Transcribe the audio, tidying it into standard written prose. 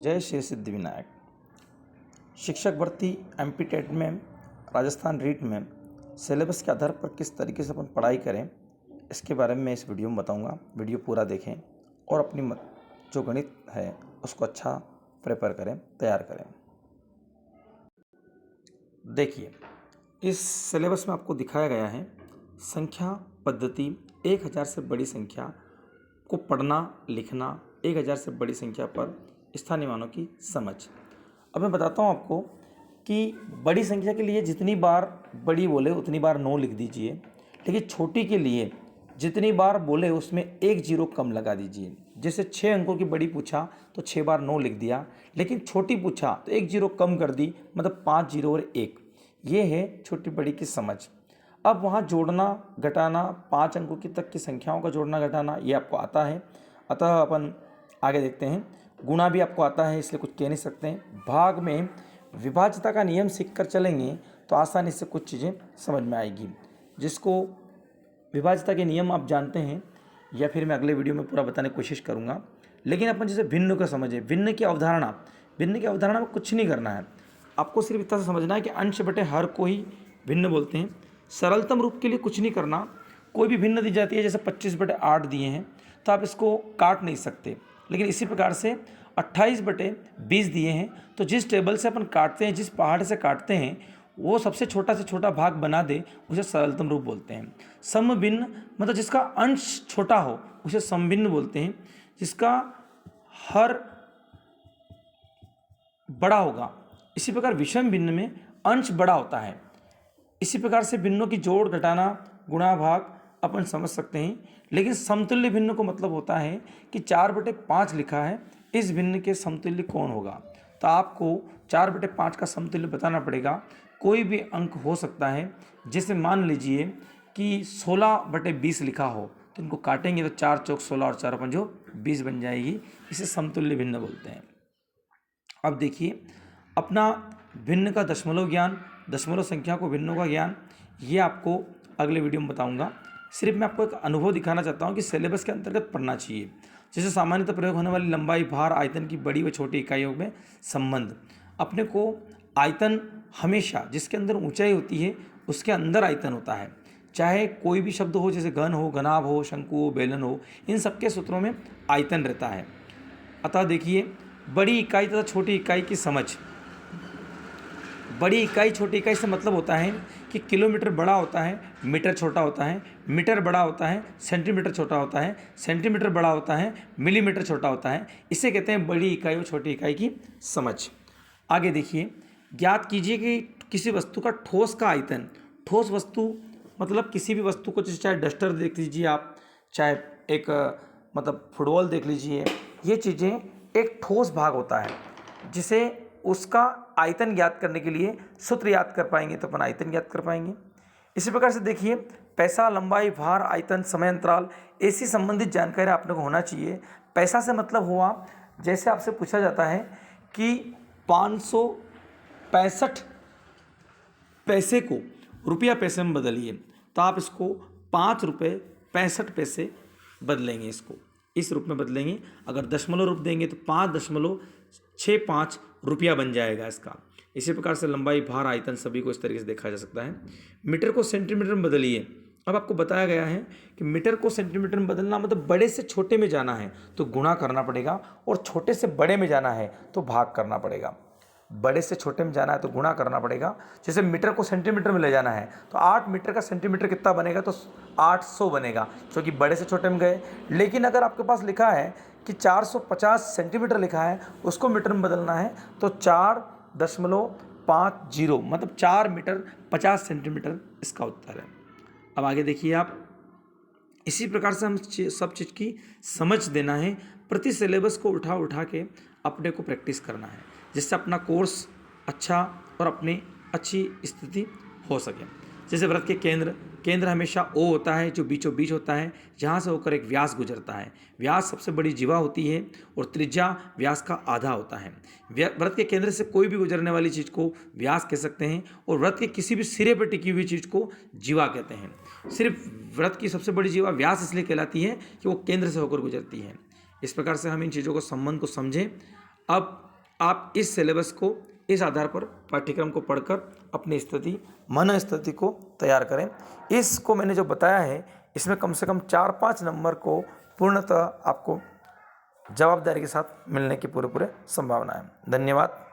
जय श्री सिद्धिविनायक। शिक्षक भर्ती एमपी टेट में, राजस्थान रीट में सिलेबस के आधार पर किस तरीके से अपन पढ़ाई करें, इसके बारे में मैं इस वीडियो में बताऊंगा। वीडियो पूरा देखें और अपनी जो गणित है उसको अच्छा प्रिपेयर करें, तैयार करें। देखिए, इस सिलेबस में आपको दिखाया गया है संख्या पद्धति 1000 से बड़ी संख्या को पढ़ना लिखना, 1000 से बड़ी संख्या पर स्थानीय मानों की समझ। अब मैं बताता हूँ आपको कि बड़ी संख्या के लिए जितनी बार बड़ी बोले उतनी बार 9 लिख दीजिए, लेकिन छोटी के लिए जितनी बार बोले उसमें 1 जीरो कम लगा दीजिए। जैसे 6 अंकों की बड़ी पूछा तो 6 बार 9 लिख दिया, लेकिन छोटी पूछा तो 1 जीरो कम कर दी, मतलब 5 जीरो और 1। ये है छोटी बड़ी की समझ। अब वहाँ जोड़ना घटाना, 5 अंकों की तक की संख्याओं का जोड़ना घटाना ये आपको आता है, अतः अपन आगे देखते हैं। गुणा भी आपको आता है, इसलिए कुछ कह नहीं सकते हैं। भाग में विभाज्यता का नियम सीख कर चलेंगे तो आसानी से कुछ चीज़ें समझ में आएगी। जिसको विभाज्यता के नियम आप जानते हैं या फिर मैं अगले वीडियो में पूरा बताने की कोशिश करूँगा, लेकिन अपन जैसे भिन्न को समझें। भिन्न की अवधारणा में कुछ नहीं करना है, आपको सिर्फ इतना समझना है कि अंश बटे हर को ही भिन्न बोलते हैं। सरलतम रूप के लिए कुछ नहीं करना, कोई भी भिन्न दी जाती है, जैसे 25/8 दिए हैं तो आप इसको काट नहीं सकते, लेकिन इसी प्रकार से 28/20 दिए हैं तो जिस टेबल से अपन काटते हैं, जिस पहाड़ से काटते हैं, वो सबसे छोटा से छोटा भाग बना दे, उसे सरलतम रूप बोलते हैं। समभिन्न मतलब जिसका अंश छोटा हो उसे समभिन्न बोलते हैं। जिसका हर बड़ा होगा, इसी प्रकार विषम भिन्न में अंश बड़ा होता है। इसी प्रकार से भिन्नों की जोड़ घटाना गुणा भाग अपन समझ सकते हैं, लेकिन समतुल्य भिन्न को मतलब होता है कि 4/5 लिखा है, इस भिन्न के समतुल्य कौन होगा। तो आपको 4/5 का समतुल्य बताना पड़ेगा। कोई भी अंक हो सकता है, जैसे मान लीजिए कि 16/20 लिखा हो तो इनको काटेंगे तो 4 चौक 16 और 4 पंजो 20 बन जाएगी। इसे समतुल्य भिन्न बोलते हैं। अब देखिए, अपना भिन्न का दशमलव ज्ञान, दशमलव संख्या को भिन्नों का ज्ञान, ये आपको अगले वीडियो में बताऊंगा। सिर्फ मैं आपको एक अनुभव दिखाना चाहता हूँ कि सिलेबस के अंतर्गत पढ़ना चाहिए। जैसे सामान्यतः प्रयोग होने वाली लंबाई, भार, आयतन की बड़ी व छोटी इकाइयों में संबंध। अपने को आयतन हमेशा जिसके अंदर ऊंचाई होती है उसके अंदर आयतन होता है, चाहे कोई भी शब्द हो, जैसे घन हो, घनाभ हो, शंकु हो, बेलन हो, इन सबके सूत्रों में आयतन रहता है। अतः देखिए, बड़ी इकाई तथा छोटी इकाई की समझ। बड़ी इकाई छोटी इकाई से मतलब होता है कि किलोमीटर बड़ा होता है, मीटर छोटा होता है, मीटर बड़ा होता है, सेंटीमीटर छोटा होता है, सेंटीमीटर बड़ा होता है, मिलीमीटर छोटा होता है। इसे कहते हैं बड़ी इकाई और छोटी इकाई की समझ। आगे देखिए, ज्ञात कीजिए कि किसी वस्तु का ठोस का आयतन। ठोस वस्तु मतलब किसी भी वस्तु को, चाहे डस्टर देख लीजिए आप, चाहे एक मतलब फुटबॉल देख लीजिए, ये चीज़ें एक ठोस भाग होता है, जिसे उसका आयतन ज्ञात करने के लिए सूत्र याद कर पाएंगे तो अपन आयतन ज्ञात कर पाएंगे। इसी प्रकार से देखिए, पैसा, लंबाई, भार, आयतन, समय अंतराल, ऐसी संबंधित जानकारी आपने को होना चाहिए। पैसा से मतलब हुआ, जैसे आपसे पूछा जाता है कि 565 पैसे को रुपया पैसे में बदलिए, तो आप इसको 5 रुपये 65 पैसे बदलेंगे, इसको इस रूप में बदलेंगे। अगर दशमलव रूप देंगे तो 5.65 रुपया बन जाएगा इसका। इसी प्रकार से लंबाई, भार, आयतन सभी को इस तरीके से देखा जा सकता है। मीटर को सेंटीमीटर में बदलिए। अब आपको बताया गया है कि मीटर को सेंटीमीटर में बदलना मतलब बड़े से छोटे में जाना है तो गुणा करना पड़ेगा, और छोटे से बड़े में जाना है तो भाग करना पड़ेगा। बड़े से छोटे में जाना है तो गुणा करना पड़ेगा। जैसे मीटर को सेंटीमीटर में ले जाना है तो 8 मीटर का सेंटीमीटर कितना बनेगा, तो 800 बनेगा, क्योंकि बड़े से छोटे में गए। लेकिन अगर आपके पास लिखा है कि 450 सेंटीमीटर लिखा है, उसको मीटर में बदलना है तो 4.50 मतलब 4 मीटर 50 सेंटीमीटर इसका उत्तर है। अब आगे देखिए आप, इसी प्रकार से हम सब चीज़ की समझ देना है। प्रति सिलेबस को उठा के अपने को प्रैक्टिस करना है, जिससे अपना कोर्स अच्छा और अपनी अच्छी स्थिति हो सके। जैसे वृत्त के केंद्र हमेशा O होता है, जो बीचों बीच होता है, जहाँ से होकर एक व्यास गुजरता है। व्यास सबसे बड़ी जीवा होती है और त्रिज्या व्यास का आधा होता है। वृत्त के केंद्र से कोई भी गुजरने वाली चीज़ को व्यास कह सकते हैं, और वृत्त के किसी भी सिरे पर टिकी हुई चीज़ को जीवा कहते हैं। सिर्फ वृत्त की सबसे बड़ी जीवा व्यास इसलिए कहलाती है कि वो केंद्र से होकर गुजरती है। इस प्रकार से हम इन चीज़ों को संबंध को समझें। अब आप इस सिलेबस को, इस आधार पर पाठ्यक्रम को पढ़कर अपनी स्थिति, मन स्थिति को तैयार करें। इसको मैंने जो बताया है इसमें कम से कम 4-5 नंबर को पूर्णतः आपको जवाबदारी के साथ मिलने की पूरे संभावना है। धन्यवाद।